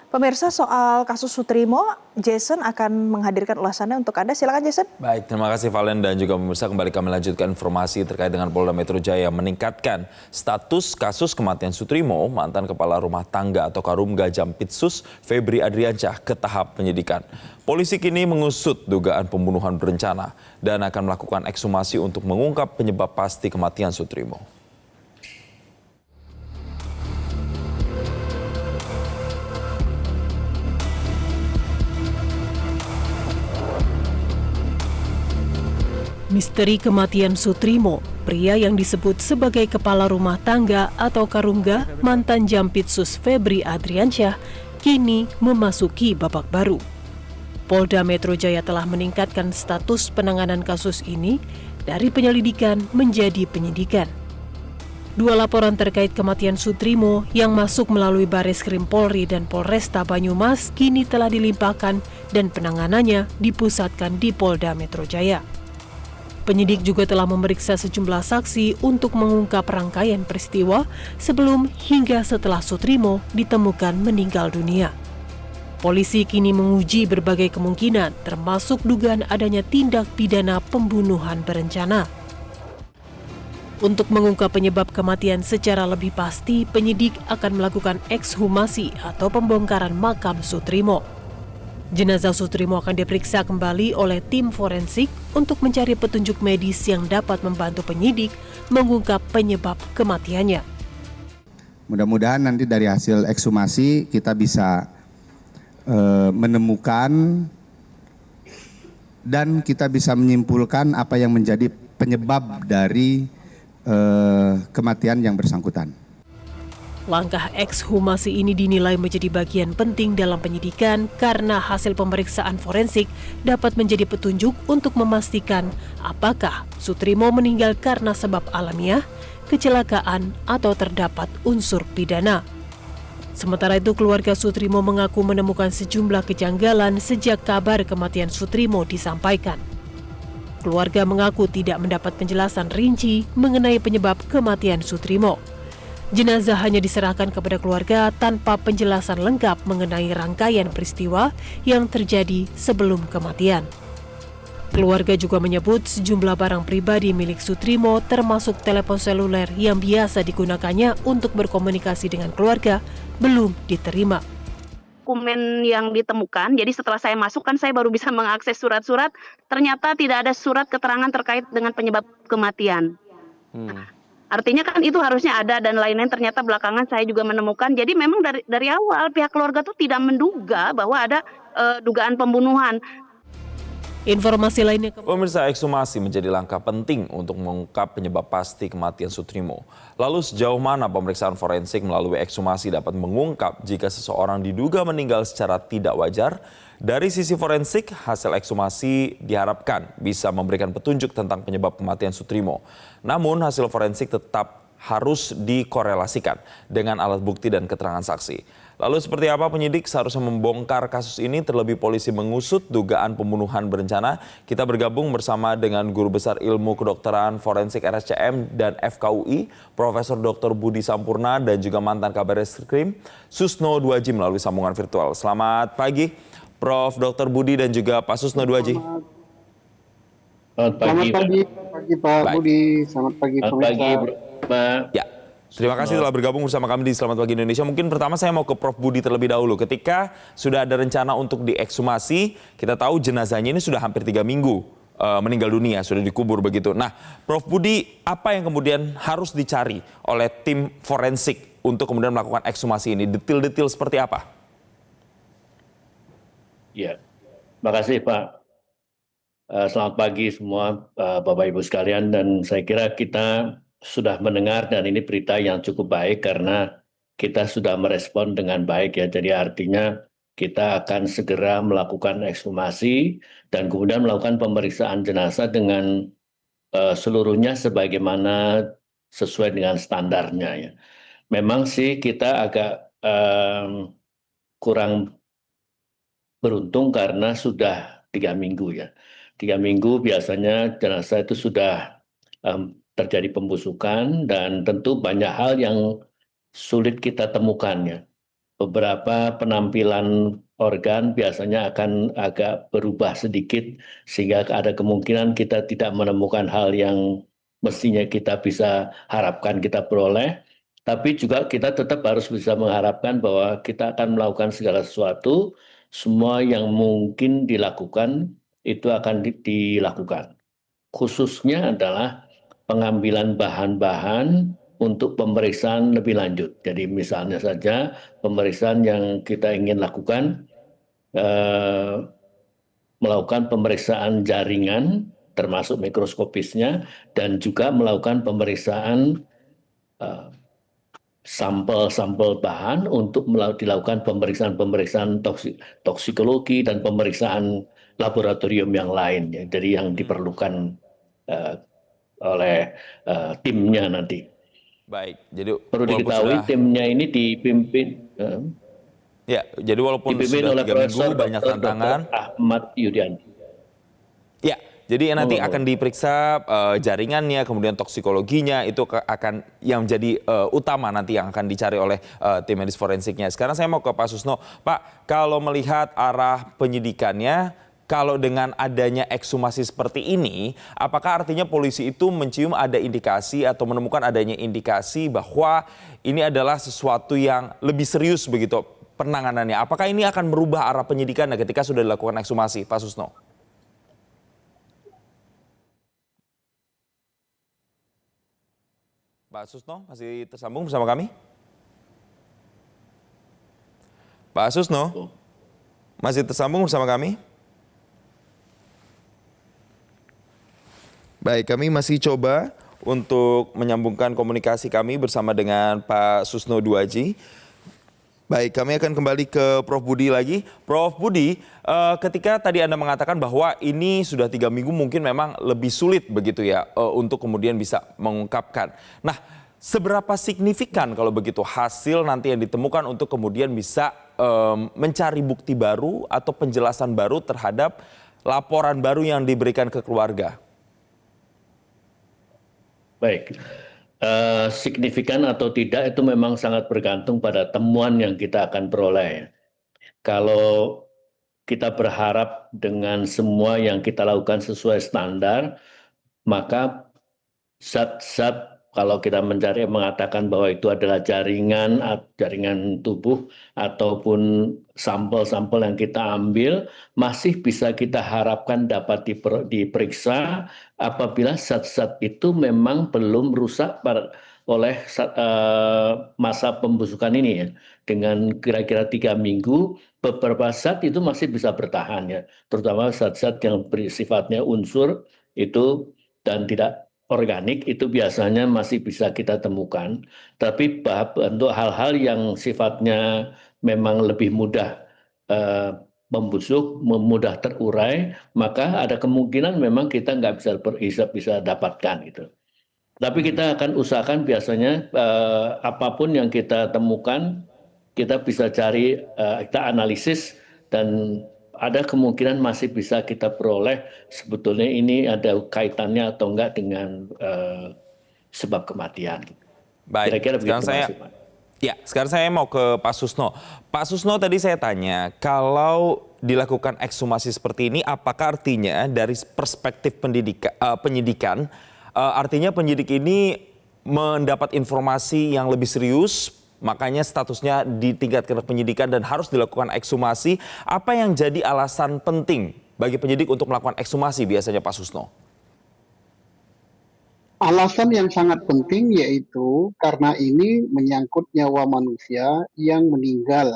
Pemirsa, soal kasus Sutrimo, Jason akan menghadirkan ulasannya untuk Anda. Silakan Jason. Baik, terima kasih Valen dan juga pemirsa. Kembali kami lanjutkan informasi terkait dengan Polda Metro Jaya meningkatkan status kasus kematian Sutrimo, mantan kepala rumah tangga atau Karumga Jampitsus Febri Adriansyah ke tahap penyidikan. Polisi kini mengusut dugaan pembunuhan berencana dan akan melakukan ekshumasi untuk mengungkap penyebab pasti kematian Sutrimo. Misteri kematian Sutrimo, pria yang disebut sebagai kepala rumah tangga atau Karumga, mantan Jampitsus Febri Adriansyah, kini memasuki babak baru. Polda Metro Jaya telah meningkatkan status penanganan kasus ini dari penyelidikan menjadi penyidikan. Dua laporan terkait kematian Sutrimo yang masuk melalui Bareskrim Polri dan Polresta Banyumas kini telah dilimpahkan dan penanganannya dipusatkan di Polda Metro Jaya. Penyidik juga telah memeriksa sejumlah saksi untuk mengungkap rangkaian peristiwa sebelum hingga setelah Sutrimo ditemukan meninggal dunia. Polisi kini menguji berbagai kemungkinan, termasuk dugaan adanya tindak pidana pembunuhan berencana. Untuk mengungkap penyebab kematian secara lebih pasti, penyidik akan melakukan ekshumasi atau pembongkaran makam Sutrimo. Jenazah Sutrimo akan diperiksa kembali oleh tim forensik untuk mencari petunjuk medis yang dapat membantu penyidik mengungkap penyebab kematiannya. Mudah-mudahan nanti dari hasil ekshumasi kita bisa menemukan dan kita bisa menyimpulkan apa yang menjadi penyebab dari kematian yang bersangkutan. Langkah ekshumasi ini dinilai menjadi bagian penting dalam penyidikan karena hasil pemeriksaan forensik dapat menjadi petunjuk untuk memastikan apakah Sutrimo meninggal karena sebab alamiah, kecelakaan, atau terdapat unsur pidana. Sementara itu, keluarga Sutrimo mengaku menemukan sejumlah kejanggalan sejak kabar kematian Sutrimo disampaikan. Keluarga mengaku tidak mendapat penjelasan rinci mengenai penyebab kematian Sutrimo. Jenazah hanya diserahkan kepada keluarga tanpa penjelasan lengkap mengenai rangkaian peristiwa yang terjadi sebelum kematian. Keluarga juga menyebut sejumlah barang pribadi milik Sutrimo termasuk telepon seluler yang biasa digunakannya untuk berkomunikasi dengan keluarga belum diterima. Dokumen yang ditemukan, jadi setelah saya masuk kan saya baru bisa mengakses surat-surat, ternyata tidak ada surat keterangan terkait dengan penyebab kematian. Artinya kan itu harusnya ada dan lain-lain, ternyata belakangan saya juga menemukan. Jadi memang dari awal pihak keluarga tuh tidak menduga bahwa ada dugaan pembunuhan. Informasi lainnya, Pemirsa, ekshumasi menjadi langkah penting untuk mengungkap penyebab pasti kematian Sutrimo. Lalu sejauh mana pemeriksaan forensik melalui ekshumasi dapat mengungkap jika seseorang diduga meninggal secara tidak wajar? Dari sisi forensik, hasil ekshumasi diharapkan bisa memberikan petunjuk tentang penyebab kematian Sutrimo. Namun hasil forensik tetap harus dikorelasikan dengan alat bukti dan keterangan saksi. Lalu seperti apa penyidik seharusnya membongkar kasus ini, terlebih polisi mengusut dugaan pembunuhan berencana? Kita bergabung bersama dengan Guru Besar Ilmu Kedokteran Forensik RSCM dan FKUI, Profesor Dr. Budi Sampurna, dan juga mantan Kabareskrim Susno Duaji melalui sambungan virtual. Selamat pagi, Prof. Dr. Budi dan juga Pak Susno Duaji. Selamat pagi Pak Budi, selamat pagi pemirsa. Ya, terima kasih telah bergabung bersama kami di Selamat Pagi Indonesia. Mungkin pertama saya mau ke Prof. Budi terlebih dahulu. Ketika sudah ada rencana untuk diekshumasi, kita tahu jenazahnya ini sudah hampir 3 minggu meninggal dunia, sudah dikubur begitu. Nah, Prof. Budi, apa yang kemudian harus dicari oleh tim forensik untuk kemudian melakukan ekshumasi ini? Detil-detil seperti apa? Ya, terima kasih Pak. Selamat pagi semua Bapak Ibu sekalian, dan saya kira kita sudah mendengar dan ini berita yang cukup baik karena kita sudah merespon dengan baik ya. Jadi artinya kita akan segera melakukan ekshumasi dan kemudian melakukan pemeriksaan jenazah dengan seluruhnya sebagaimana sesuai dengan standarnya ya. Memang sih kita agak kurang beruntung karena sudah 3 minggu ya. 3 minggu biasanya jenazah itu sudah terjadi pembusukan dan tentu banyak hal yang sulit kita temukan ya. beberapa penampilan organ biasanya akan agak berubah sedikit sehingga ada kemungkinan kita tidak menemukan hal yang mestinya kita bisa harapkan kita peroleh, tapi juga kita tetap harus bisa mengharapkan bahwa kita akan melakukan segala sesuatu, semua yang mungkin dilakukan itu akan dilakukan. Khususnya adalah pengambilan bahan-bahan untuk pemeriksaan lebih lanjut. Jadi misalnya saja pemeriksaan yang kita ingin lakukan, melakukan pemeriksaan jaringan termasuk mikroskopisnya dan juga melakukan pemeriksaan sampel-sampel bahan untuk dilakukan pemeriksaan toksikologi dan pemeriksaan laboratorium yang lain. Jadi yang diperlukan oleh timnya nanti. Baik, jadi Perlu walaupun diketahui sudah timnya ini dipimpin ya, jadi walaupun sudah oleh 3 minggu Profesor banyak Dr. tantangan. Ahmad Yudianti. Ya, jadi nanti akan diperiksa jaringannya, kemudian toksikologinya itu akan yang menjadi utama nanti yang akan dicari oleh tim medis forensiknya. Sekarang saya mau ke Pak Susno. Pak, kalau melihat arah penyidikannya, kalau dengan adanya ekshumasi seperti ini, apakah artinya polisi itu mencium ada indikasi atau menemukan adanya indikasi bahwa ini adalah sesuatu yang lebih serius begitu penanganannya? Apakah ini akan merubah arah penyidikannya ketika sudah dilakukan ekshumasi, Pak Susno? Pak Susno masih tersambung bersama kami? Pak Susno masih tersambung bersama kami? Baik, kami masih coba untuk menyambungkan komunikasi kami bersama dengan Pak Susno Duaji. Baik, kami akan kembali ke Prof. Budi lagi. Prof. Budi, ketika tadi Anda mengatakan bahwa ini sudah 3 minggu mungkin memang lebih sulit begitu ya untuk kemudian bisa mengungkapkan. Nah, seberapa signifikan kalau begitu hasil nanti yang ditemukan untuk kemudian bisa mencari bukti baru atau penjelasan baru terhadap laporan baru yang diberikan ke keluarga? Baik, signifikan atau tidak itu memang sangat bergantung pada temuan yang kita akan peroleh. Kalau kita berharap dengan semua yang kita lakukan sesuai standar, maka zat-zat kalau kita mencari mengatakan bahwa itu adalah jaringan tubuh ataupun sampel-sampel yang kita ambil masih bisa kita harapkan dapat diperiksa apabila zat-zat itu memang belum rusak oleh masa pembusukan ini ya. Dengan kira-kira 3 minggu, beberapa zat itu masih bisa bertahan ya, terutama zat-zat yang sifatnya unsur itu dan tidak organik itu biasanya masih bisa kita temukan. Tapi untuk hal-hal yang sifatnya memang lebih mudah membusuk, mudah terurai, maka ada kemungkinan memang kita nggak bisa dapatkan gitu. Tapi kita akan usahakan biasanya apapun yang kita temukan, kita bisa cari, kita analisis dan ada kemungkinan masih bisa kita peroleh sebetulnya ini ada kaitannya atau enggak dengan sebab kematian. Baik, Kira-kira sekarang begitu, sekarang saya mau ke Pak Susno. Pak Susno tadi saya tanya, kalau dilakukan ekshumasi seperti ini, apakah artinya dari perspektif penyidikan, artinya penyidik ini mendapat informasi yang lebih serius, makanya statusnya ditingkatkan ke penyidikan dan harus dilakukan ekshumasi. Apa yang jadi alasan penting bagi penyidik untuk melakukan ekshumasi biasanya Pak Susno? Alasan yang sangat penting yaitu karena ini menyangkut nyawa manusia yang meninggal.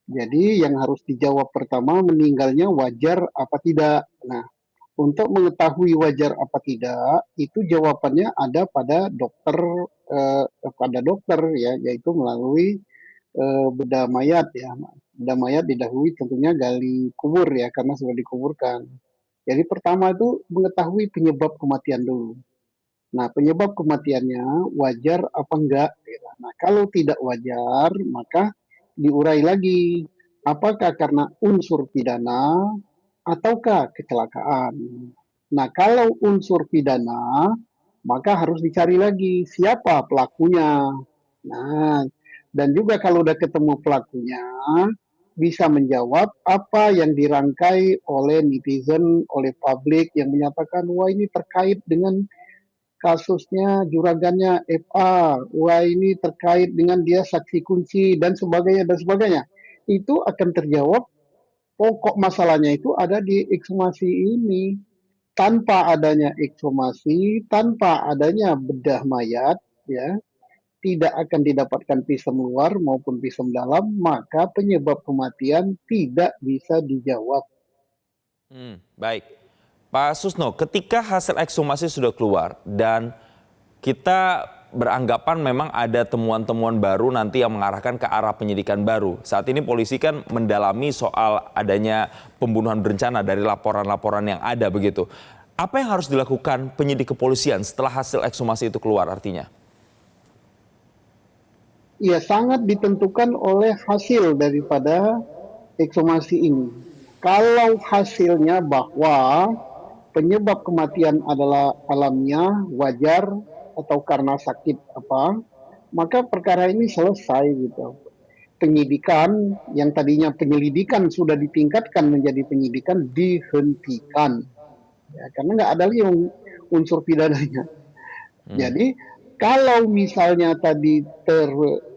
Jadi yang harus dijawab pertama, meninggalnya wajar apa tidak. Nah, untuk mengetahui wajar apa tidak, itu jawabannya ada pada dokter ya, yaitu melalui bedah mayat ya. Bedah mayat didahului tentunya gali kubur ya, karena sudah dikuburkan. Jadi pertama itu mengetahui penyebab kematian dulu. Nah, penyebab kematiannya wajar apa enggak? Nah, kalau tidak wajar, maka diurai lagi. Apakah karena unsur pidana ataukah kecelakaan? Nah, kalau unsur pidana, maka harus dicari lagi siapa pelakunya. Nah, Dan juga kalau udah ketemu pelakunya, bisa menjawab apa yang dirangkai oleh netizen, oleh publik yang menyatakan, wah ini terkait dengan kasusnya juragannya FA, wah ini terkait dengan dia saksi kunci, dan sebagainya, dan sebagainya. Itu akan terjawab, pokok masalahnya itu ada di ekshumasi ini. Tanpa adanya ekshumasi, tanpa adanya bedah mayat, ya, tidak akan didapatkan visum luar maupun visum dalam, maka penyebab kematian tidak bisa dijawab. Baik, Pak Susno, ketika hasil ekshumasi sudah keluar dan kita beranggapan memang ada temuan-temuan baru nanti yang mengarahkan ke arah penyidikan baru. Saat ini polisi kan mendalami soal adanya pembunuhan berencana dari laporan-laporan yang ada begitu. Apa yang harus dilakukan penyidik kepolisian setelah hasil ekshumasi itu keluar artinya? Ya, sangat ditentukan oleh hasil daripada ekshumasi ini. Kalau hasilnya bahwa penyebab kematian adalah alamiah, wajar, atau karena sakit apa, maka perkara ini selesai gitu. Penyidikan yang tadinya penyelidikan sudah ditingkatkan menjadi penyidikan dihentikan. Ya, karena nggak ada lagi unsur pidananya. Jadi kalau misalnya tadi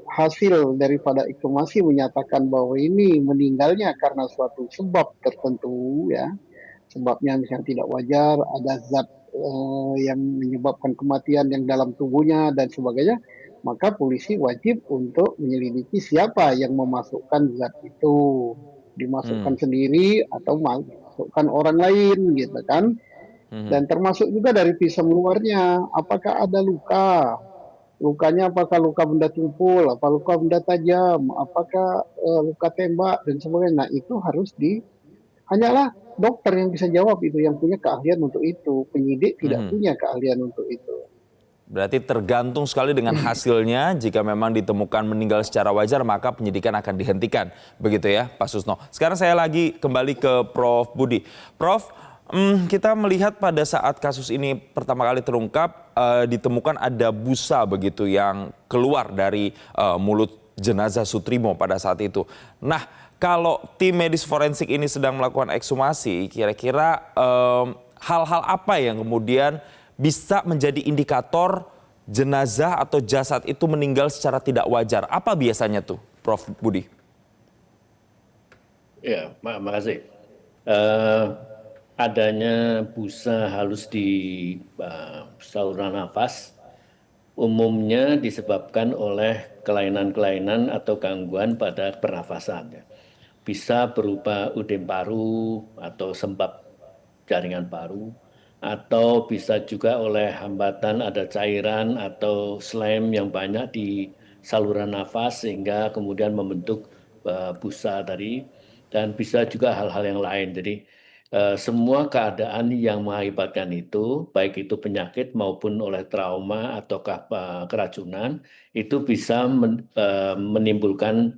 hasil daripada ekshumasi menyatakan bahwa ini meninggalnya karena suatu sebab tertentu, ya, sebabnya misalnya tidak wajar, ada zat yang menyebabkan kematian yang dalam tubuhnya dan sebagainya, maka polisi wajib untuk menyelidiki siapa yang memasukkan zat itu, dimasukkan sendiri atau memasukkan orang lain, gitu kan. Dan termasuk juga dari visum luarnya, apakah ada luka, lukanya apakah luka benda tumpul, apa luka benda tajam, apakah luka tembak dan sebagainya. Nah, itu harus hanyalah dokter yang bisa jawab itu, yang punya keahlian untuk itu. Penyidik tidak punya keahlian untuk itu. Berarti tergantung sekali dengan hasilnya. Jika memang ditemukan meninggal secara wajar, maka penyidikan akan dihentikan. Begitu ya, Pak Susno. Sekarang saya lagi kembali ke Prof. Budi. Prof, kita melihat pada saat kasus ini pertama kali terungkap, ditemukan ada busa begitu yang keluar dari mulut jenazah Sutrimo pada saat itu. Nah, kalau tim medis forensik ini sedang melakukan ekshumasi, kira-kira hal-hal apa yang kemudian bisa menjadi indikator jenazah atau jasad itu meninggal secara tidak wajar? Apa biasanya tuh, Prof. Budi? Ya, makasih. Adanya busa halus di saluran nafas umumnya disebabkan oleh kelainan-kelainan atau gangguan pada pernafasan. Bisa berupa udem paru atau sembab jaringan paru, atau bisa juga oleh hambatan ada cairan atau slime yang banyak di saluran nafas sehingga kemudian membentuk busa tadi, dan bisa juga hal-hal yang lain. Jadi semua keadaan yang mengakibatkan itu, baik itu penyakit maupun oleh trauma ataukah keracunan, itu bisa menimbulkan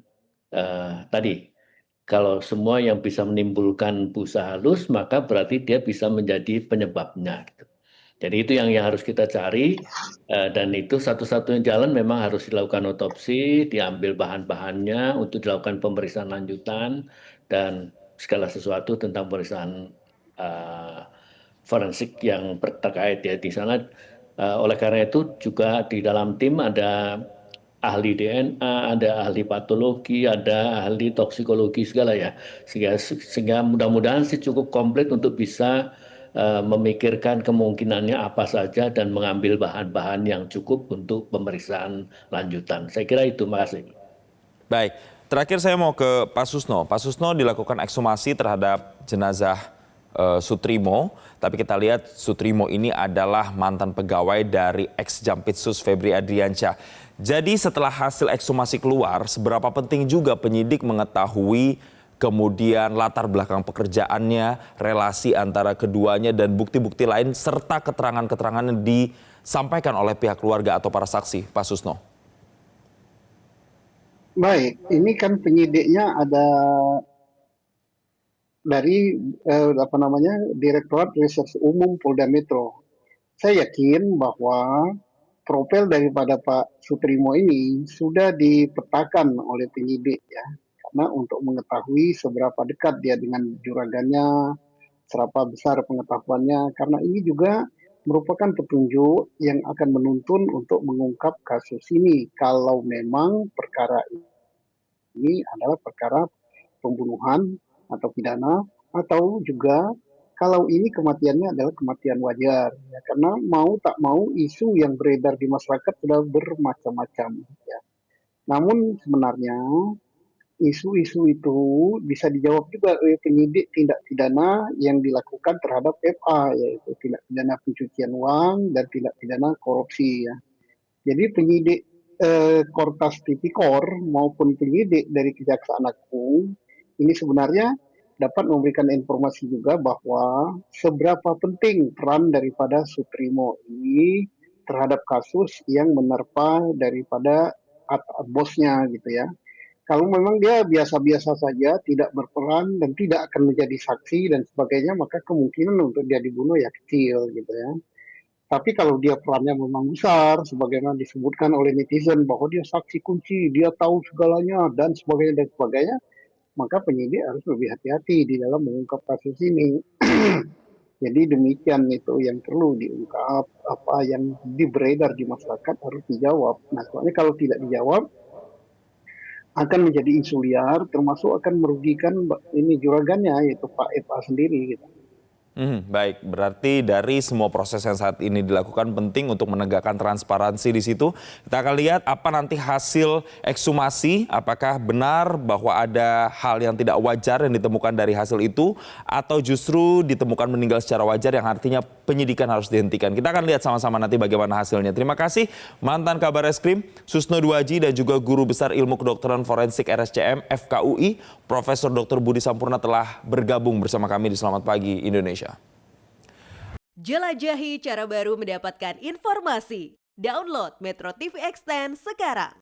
tadi. Kalau semua yang bisa menimbulkan busa halus, maka berarti dia bisa menjadi penyebabnya. Gitu. Jadi itu yang harus kita cari, dan itu satu-satunya jalan memang harus dilakukan otopsi, diambil bahan-bahannya untuk dilakukan pemeriksaan lanjutan, dan segala sesuatu tentang pemeriksaan forensik yang terkait ya di sana. Oleh karena itu juga di dalam tim ada ahli DNA, ada ahli patologi, ada ahli toksikologi segala ya, sehingga mudah-mudahan sih cukup komplit untuk bisa memikirkan kemungkinannya apa saja dan mengambil bahan-bahan yang cukup untuk pemeriksaan lanjutan. Saya kira itu, makasih. Baik, terakhir saya mau ke Pak Susno. Pak Susno, dilakukan ekshumasi terhadap jenazah Sutrimo, tapi kita lihat Sutrimo ini adalah mantan pegawai dari ex-Jampitsus Febri Adriansyah. Jadi setelah hasil ekshumasi keluar, seberapa penting juga penyidik mengetahui kemudian latar belakang pekerjaannya, relasi antara keduanya, dan bukti-bukti lain, serta keterangan-keterangan yang disampaikan oleh pihak keluarga atau para saksi, Pak Susno? Baik, ini kan penyidiknya ada dari Direktorat Reserse Umum Polda Metro. Saya yakin bahwa profil daripada Pak Sutrimo ini sudah dipetakan oleh penyidik ya. Karena untuk mengetahui seberapa dekat dia dengan juragannya, seberapa besar pengetahuannya, karena ini juga merupakan petunjuk yang akan menuntun untuk mengungkap kasus ini kalau memang perkara ini adalah perkara pembunuhan atau pidana, atau juga kalau ini kematiannya adalah kematian wajar ya, karena mau tak mau isu yang beredar di masyarakat sudah bermacam-macam ya. Namun sebenarnya isu-isu itu bisa dijawab juga oleh penyidik tindak pidana yang dilakukan terhadap FA, yaitu tindak pidana pencucian uang dan tindak pidana korupsi ya. Jadi penyidik Kortas Tipikor maupun penyidik dari Kejaksaan Agung ini sebenarnya dapat memberikan informasi juga bahwa seberapa penting peran daripada Sutrimo ini terhadap kasus yang menerpa daripada bosnya gitu ya. Kalau memang dia biasa-biasa saja, tidak berperan dan tidak akan menjadi saksi dan sebagainya, maka kemungkinan untuk dia dibunuh ya kecil gitu ya. Tapi kalau dia perannya memang besar, sebagaimana disebutkan oleh netizen bahwa dia saksi kunci, dia tahu segalanya dan sebagainya, maka penyidik harus lebih hati-hati di dalam mengungkap kasus ini. Jadi demikian itu yang perlu diungkap, apa yang beredar di masyarakat harus dijawab. Nah, soalnya kalau tidak dijawab, akan menjadi isu liar, termasuk akan merugikan ini juragannya, yaitu Pak FA sendiri gitu. Baik, berarti dari semua proses yang saat ini dilakukan penting untuk menegakkan transparansi di situ. Kita akan lihat apa nanti hasil ekshumasi, apakah benar bahwa ada hal yang tidak wajar yang ditemukan dari hasil itu, atau justru ditemukan meninggal secara wajar yang artinya penyidikan harus dihentikan. Kita akan lihat sama-sama nanti bagaimana hasilnya. Terima kasih mantan Kabar Eskrim Susno Duaji dan juga Guru Besar Ilmu Kedokteran Forensik RSCM FKUI, Profesor Dr. Budi Sampurna telah bergabung bersama kami di Selamat Pagi Indonesia. Jelajahi cara baru mendapatkan informasi. Download Metro TV Extend sekarang.